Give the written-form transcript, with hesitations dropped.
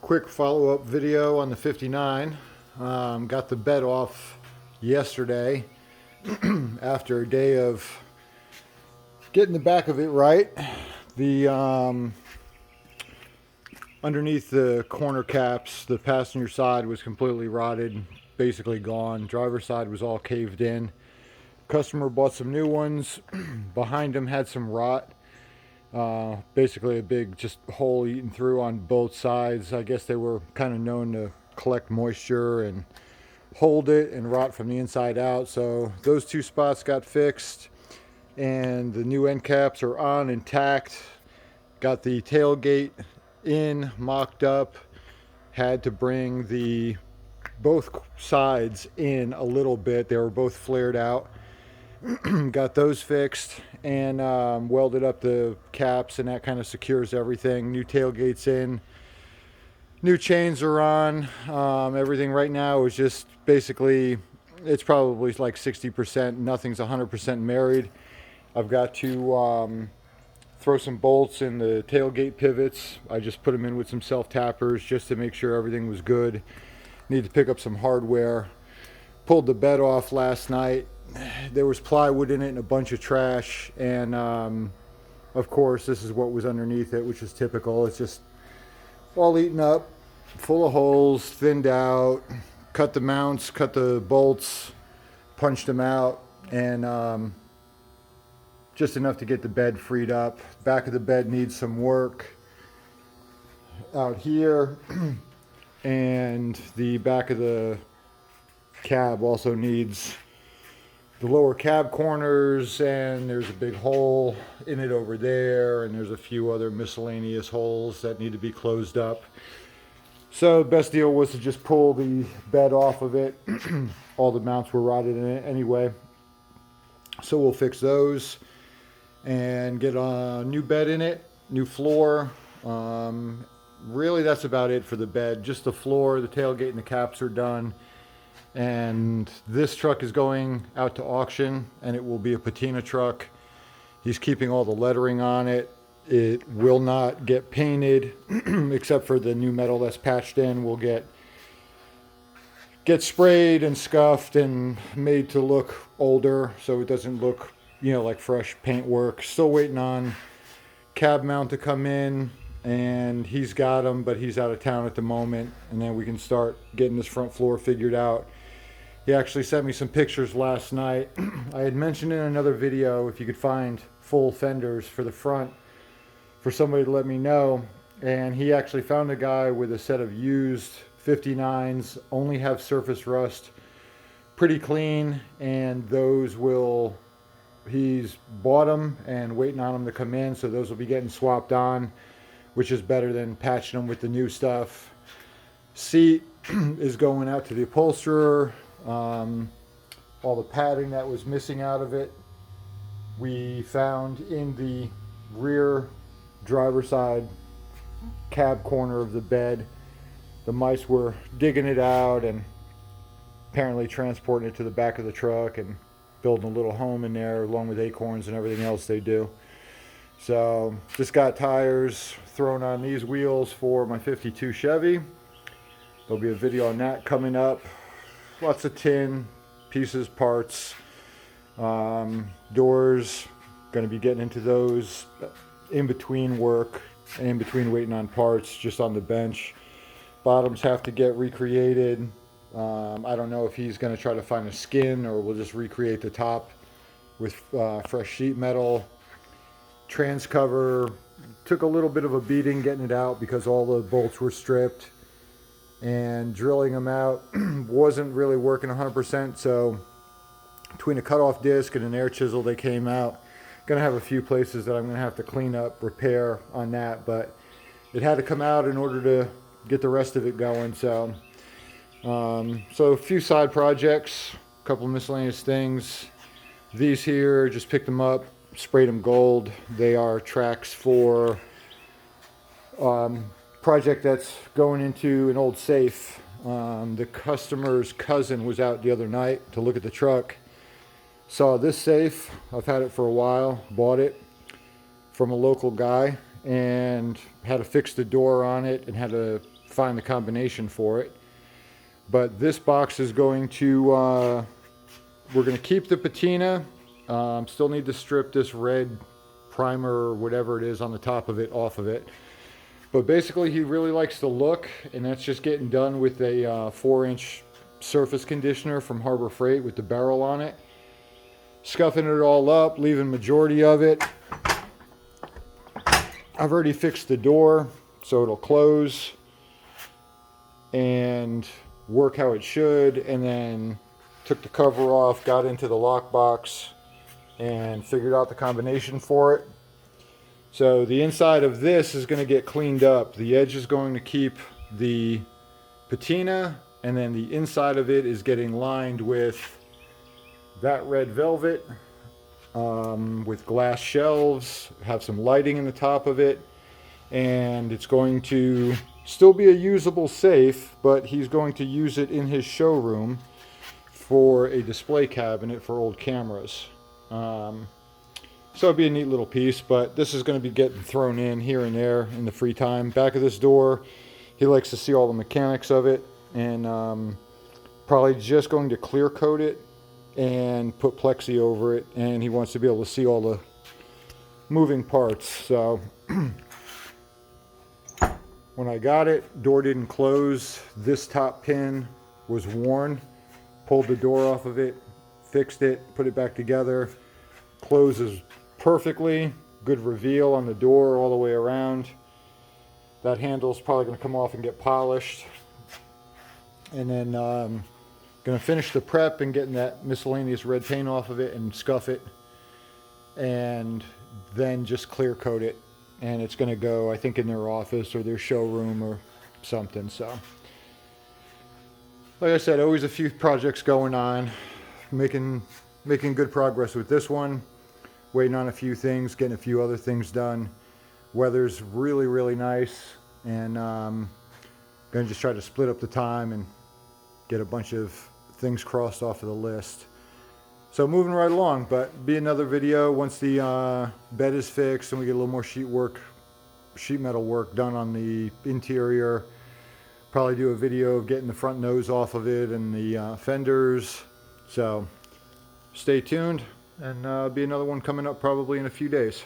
Quick follow-up video on the 59. Got the bed off yesterday after a day of getting the back of it right. The underneath the corner caps, the passenger side was completely rotted, basically gone. Driver's side was all caved in. Customer bought some new ones. Behind him had some rot. Basically a big just hole eaten through on both sides. I guess they were kind of known to collect moisture and hold it and rot from the inside out. So those two spots got fixed and the new end caps are on intact. Got the tailgate in, mocked up. Had to bring the both sides in a little bit. They were both flared out. Got those fixed and welded up the caps, and that kind of secures everything. New tailgates in, new chains are on. Everything right now is just basically, it's probably like 60%. Nothing's 100% married. I've got to throw some bolts in the tailgate pivots. I just put them in with some self tappers just to make sure everything was good. Need to pick up some hardware. Pulled the bed off last night. There was plywood in it and a bunch of trash, and of course this is what was underneath it, which is typical. It's just all eaten up, full of holes, thinned out. Cut the mounts, cut the bolts, punched them out, and just enough to get the bed freed up. Back of the bed needs some work out here, and the back of the cab also needs the lower cab corners, and there's a big hole in it over there, and there's a few other miscellaneous holes that need to be closed up. So the best deal was to just pull the bed off of it. All the mounts were rotted in it anyway, so we'll fix those and get a new bed in it, new floor. Really that's about it for the bed. Just the floor, the tailgate, and the caps are done. And this truck is going out to auction, and it will be a patina truck. He's keeping all the lettering on it. It will not get painted except for the new metal that's patched in will get sprayed and scuffed and made to look older, so it doesn't look, like fresh paint work. Still waiting on cab mount to come in, and he's got them, but he's out of town at the moment, and then we can start getting this front floor figured out. He actually sent me some pictures last night. I had mentioned in another video if you could find full fenders for the front for somebody to let me know. And he actually found a guy with a set of used 59s, only have surface rust, pretty clean, and he's bought them and waiting on them to come in, so those will be getting swapped on, which is better than patching them with the new stuff. Seat is going out to the upholsterer. All the padding that was missing out of it we found in the rear driver's side cab corner of the bed. The mice were digging it out and apparently transporting it to the back of the truck and building a little home in there along with acorns and everything else they do. So just got tires thrown on these wheels for my 52 Chevy. There'll be a video on that coming up. Lots of tin, pieces, parts, doors, going to be getting into those in between work, in between waiting on parts, just on the bench. Bottoms have to get recreated. I don't know if he's going to try to find a skin or we'll just recreate the top with fresh sheet metal. Trans cover took a little bit of a beating getting it out because all the bolts were stripped. And drilling them out wasn't really working 100%, so between a cutoff disc and an air chisel they came out. Gonna have a few places that I'm gonna have to clean up, repair on that, but it had to come out in order to get the rest of it going. So a few side projects, a couple of miscellaneous things. These here, just picked them up, sprayed them gold. They are tracks for project that's going into an old safe. The customer's cousin was out the other night to look at the truck, saw this safe. I've had it for a while, bought it from a local guy, and had to fix the door on it and had to find the combination for it. But this box is going to, we're going to keep the patina. Still need to strip this red primer or whatever it is on the top of it off of it. But basically he really likes the look, and that's just getting done with a 4-inch surface conditioner from Harbor Freight with the barrel on it. Scuffing it all up, leaving majority of it. I've already fixed the door so it'll close and work how it should, and then took the cover off, got into the lockbox, and figured out the combination for it. So the inside of this is going to get cleaned up. The edge is going to keep the patina, and then the inside of it is getting lined with that red velvet with glass shelves, have some lighting in the top of it, and it's going to still be a usable safe, but he's going to use it in his showroom for a display cabinet for old cameras. So it'd be a neat little piece, but this is going to be getting thrown in here and there in the free time. Back of this door, he likes to see all the mechanics of it, and probably just going to clear coat it and put plexi over it, and he wants to be able to see all the moving parts. So when I got it, door didn't close. This top pin was worn. Pulled the door off of it, fixed it, put it back together. Closes perfectly. Good reveal on the door all the way around. That handle's probably going to come off and get polished. And then going to finish the prep and getting that miscellaneous red paint off of it and scuff it. And then just clear coat it. And it's going to go, I think, in their office or their showroom or something. So, like I said, always a few projects going on. Making good progress with this one. Waiting on a few things, getting a few other things done. Weather's really, really nice. And going to just try to split up the time and get a bunch of things crossed off of the list. So moving right along, but be another video once the bed is fixed and we get a little more sheet metal work done on the interior. Probably do a video of getting the front nose off of it and the fenders. So stay tuned, and be another one coming up probably in a few days.